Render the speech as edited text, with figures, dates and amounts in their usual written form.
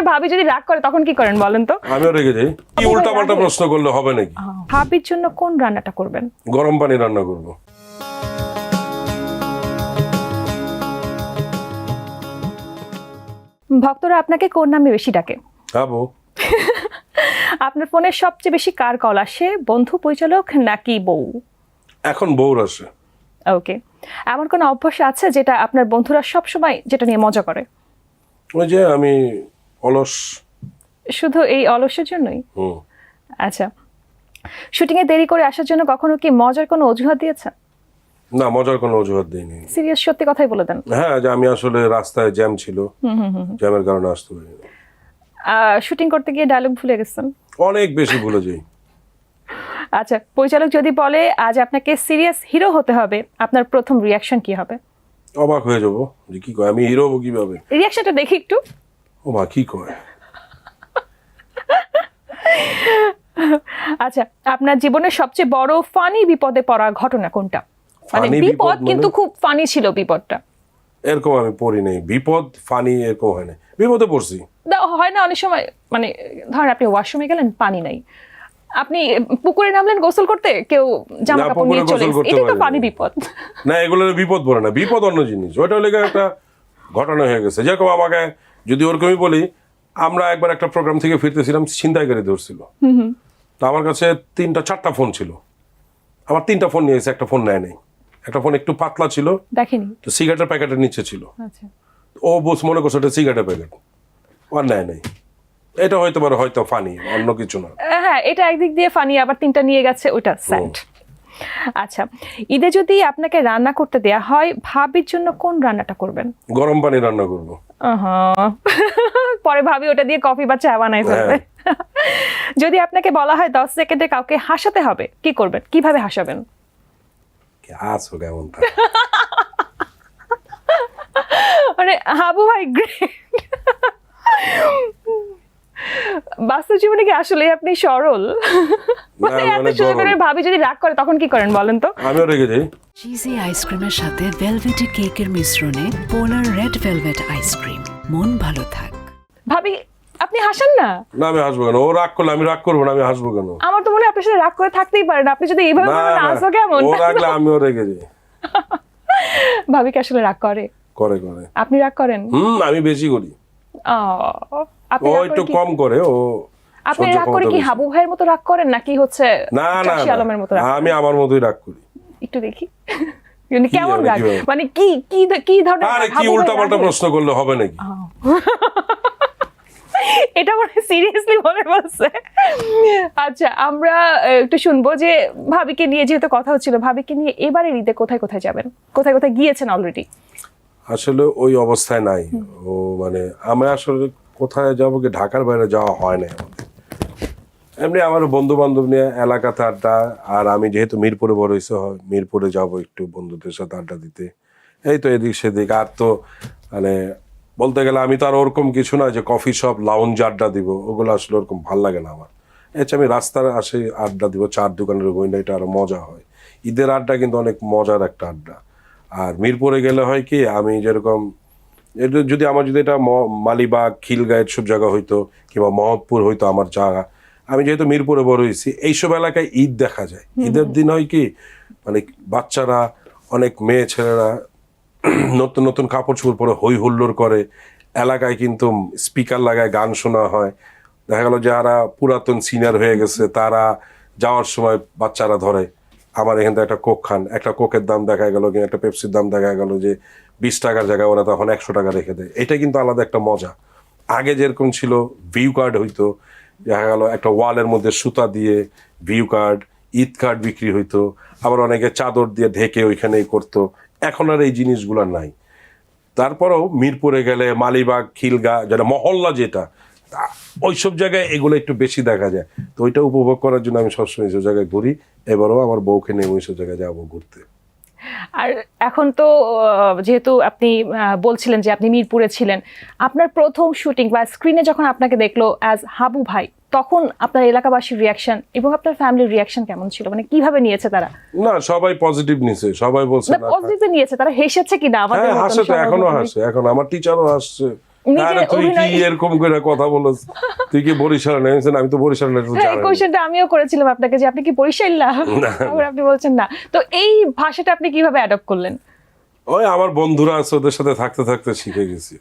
ভাবি যদি রাগ করে তখন কি করেন বলেন তো? আমিও রেগে যাই। কি উল্টাপাল্টা প্রশ্ন করলে হবে নাকি? ভাবির জন্য কোন রান্নাটা করবেন? গরম পানি রান্না করব। ভক্তরা আপনাকে কোন নামে বেশি ডাকে? আবু। আপনার ফোনে সবচেয়ে বেশি কার কল আসে, বন্ধু, পরিচালক নাকি বউ? এখন বউর আসে। ওকে, এমন কোন অভ্যাস আছে যেটা আপনার বন্ধুরা সবসময় যেটা নিয়ে মজা করে? ওই যে আমি অলস। শুধু এই অলসের জন্যই? আচ্ছা, শুটিং এ দেরি করে আসার জন্য কখনো কি মজার কোনো অজুহাত দিয়েছেন? না, মজার কোনো অজুহাত দেইনি। সিরিয়াস সত্যি কথাই বলে দেন। হ্যাঁ, যে আমি আসলে রাস্তায় জ্যাম ছিল, জ্যামের কারণে আসতে পারিনি। শুটিং করতে গিয়ে ডায়লগ ভুলে গেছেন? অনেক বেশি ভুলে যাই। আচ্ছা, পরিচালক যদি বলে আজ আপনাকে সিরিয়াস হিরো হতে হবে, আপনার প্রথম রিয়াকশন কি হবে? অবাক হয়ে যাবো যে কি কয়, আমি হিরো হবো কিভাবে? রিয়াকশনটা দেখি একটু। ও মা, কি কয়? আচ্ছা, আপনার জীবনের সবচেয়ে বড় ফানি বিপদে পড়া ঘটনা কোনটা? মানে Funny বিপদ বিপদ কিন্তু মানে? খুব ফানি ছিল বিপদটা। এরকম আমি পড়ি নাই। বিপদ ফানি এরকম হয় না, বিপদে পড়ছি। হয় না অনেক সময়, মানে ধরেন আপনি ওয়াশরুমে গেলেন, পানি নাই, আপনি পুকুরে নামলেন গোসল করতে, কেউ জামা না, কাপড় পুকুরে নিয়ে চলে গোসল গেছে, করতে এটাই তো পারি ফানি না। বিপদ। না, এগুলো বিপদ পড়ে না, বিপদ অন্য জিনিস। ওইটা লেগে একটা ঘটনা হয়ে গেছে। যেরকম আমাকে যদি ওরকমই বলি, আমরা একবার একটা প্রোগ্রাম থেকে ফিরতেছিলাম, ছিনতাইকারী ধরছিল। তো আমার কাছে 3-4টা ফোন ছিল। আমার 3টা ফোন নিয়েছে, একটা ফোন নেয় নাই। একটা ফোন একটু পাতলা ছিল, দেখেনি। তো সিগারেটের প্যাকেটের নিচে ছিল। আচ্ছা, ও বস মনে করছে ওটা সিগারেটের প্যাকেট, আর নেয় নাই। এটা হয়তো ফানি, অন্য কিছু না। হ্যাঁ, এটা একদিক দিয়ে ফানি, আবার 3টা নিয়ে গেছে, ওটা স্যাড। আচ্ছা, ঈদে যদি আপনাকে রান্না করতে দেয়া হয়, ভাবির জন্য কোন রান্নাটা করবেন? গরম পানি রান্না করব। পরে ভাবি ওটা দিয়ে কফি বা চা বানাই ফেলবে। যদি আপনাকে বলা হয় 10 সেকেন্ডে কাউকে হাসাতে হবে, কি করবেন? কিভাবে হাসাবেন? আছো কেমন তা? মানে হাবু ভাই গ্রেট। বাস্তব জীবনে কি আসলে আপনি সরল? মানে এত অনেক সুন্দর করে গরম। ভাবি যদি রাগ করে তখন কি করেন বলেন তো? আমিও রেগে যাই। চিজি আইসক্রিমের সাথে ভেলভেটি কেকের মিশ্রণে পোলার রেড ভেলভেট আইসক্রিম, মন ভালো থাক। ভাবি আপনি হাসেন না? না, আমি হাসবো কেন? ও রাগ করলে আমি রাগ করবো না, আমি হাসবো কেন? আমার তো মনে হয় আপনার সাথে রাগ করে থাকতেই পারেন, আপনি যদি এইভাবে না, বলেন না, হাসো কেমন? ও রাগলে আমিও রেগে যাই। ভাবি কি আসলে রাগ করে? করে। আপনি রাগ করেন? আমি বেশি করি। আপনি ও রাগ একটু করে কি? কম করে। ও আপনি সহ্য রাগ করে ক্ষমতা কি বেশি। হাবু ভাইয়ের মতো রাগ করেন নাকি হচ্ছে না, চাষী আলমের মতো রাগ? আমি আমার মতোই রাগ করি। একটু দেখি। মানে কেমন জানি রাগ? কিভাবে? মানে কি ধরনের আরে রাগ? কি হাবু ভাই উল্টাপাল্টা রাগে? প্রশ্ন করলে হবে নাকি? এটা মানে সিরিয়াসলি বলে বলছে। আচ্ছা, আমরা একটু শুনবো যে ভাবিকে নিয়ে, যেহেতু কথা হচ্ছিল, ভাবিকে নিয়ে এবারে ঈদে কোথায় কোথায় যাবেন, কোথায় কোথায় গিয়েছেন অলরেডি? আসলে ওই অবস্থায় নাই ও। মানে আমি আসলে কোথায় যাবো, কি ঢাকার বাইরে যাওয়া হয় না আমাদের। এমনি আমার বন্ধু বান্ধব নিয়ে এলাকাতে আড্ডা। আর আমি যেহেতু মিরপুরে বড় হয়েছে, হয় মিরপুরে যাব একটু বন্ধুদের সাথে আড্ডা দিতে। এই তো এদিক সেদিক। আর তো মানে বলতে গেলে আমি তো আর ওরকম কিছু না যে কফি শপ লাউঞ্জ আড্ডা দিব, ওগুলো আসলে ওরকম ভাল লাগে না আমার। আমি রাস্তার আসে আড্ডা দিব, চার দোকানের গোয়েন্দা, এটা আরো মজা হয়। ঈদের আড্ডা কিন্তু অনেক মজার একটা আড্ডা। আর মিরপুরে গেলে হয় কি, আমি যেরকম এটা যদি এটা মালিবাগ, খিলগাঁও সব জায়গা হইতো, কিংবা মহৎপুর হইতো আমার জায়গা, আমি যেহেতু মিরপুরে বড় হয়েছি, এইসব এলাকায় ঈদ দেখা যায়। ঈদের দিন হয় কি, মানে বাচ্চারা, অনেক মেয়ে ছেলেরা নতুন নতুন কাপড় চোপড় পরে হই হুল্লোড় করে। এলাকায় কিন্তু স্পিকার লাগায়, গান শোনা হয়। দেখা গেল যারা পুরাতন সিনিয়র হয়ে গেছে, তারা যাওয়ার সময় বাচ্চারা ধরে, আমার এখান থেকে একটা কোক খান। একটা কোকের দাম দেখা গেল, একটা পেপসির দাম দেখা গেল যে 20 টাকার জায়গায় ওরা তখন 100 টাকা রেখে দেয়। এটা কিন্তু আলাদা একটা মজা। আগে যেরকম ছিল, ভিউ কার্ড হইতো, দেখা গেল একটা ওয়ালের মধ্যে সুতা দিয়ে ভিউ কার্ড, ঈদ কার্ড বিক্রি হইতো। আবার অনেকে চাদর দিয়ে ঢেকে ওইখানেই করতো। এখন আর এই জিনিসগুলো নাই। তারপরেও মিরপুরে গেলে মালিবাগ, খিলগাঁও, যেটা মহল্লা, যেটা ওইসব জায়গায় এগুলো একটু বেশি দেখা যায়। তো ওইটা উপভোগ করার জন্য আমি সবসময় এইসব জায়গায় ঘুরি। এবারও আমার বউকে নিয়ে ওইসব জায়গায় যাবো ঘুরতে। আর এখন তো যেহেতু আপনি বলছিলেন যে আপনি মিরপুরে ছিলেন, আপনার প্রথম শুটিং বা স্ক্রিনে যখন আপনাকে দেখলো অ্যাজ হাবু ভাই, তখন আপনার এলাকাবাসীর রিয়াকশন এবং আপনার ফ্যামিলির রিয়াকশন কেমন ছিল? মানে কিভাবে নিয়েছে তারা? না, সবাই পজিটিভ নিছে, সবাই বলছে না পজিটিভ নিয়েছে, তারা হেসেছে কিনা? আমাদের হ্যাঁ, হাসে তো, এখনো হাসে। এখন আমার টিচারও হাসছে, নিজের আরে তুই কি অভিনয় এরকম করে কথা বলছ, তুই কি বরিশালে নেমেছেন? আমি তো বরিশালে হ্যাঁ, এই জানি না। কোশ্চেনটা আমিও করেছিলাম আপনাকে যে আপনি কি বরিশাল্লা, আবার আপনি বলছেন না। তো এই ভাষাটা আপনি কিভাবে অ্যাডপ্ট করলেন? ওই আমার বন্ধুরা আছে, ওদের সাথে থাকতে থাকতে শিখে গেছি।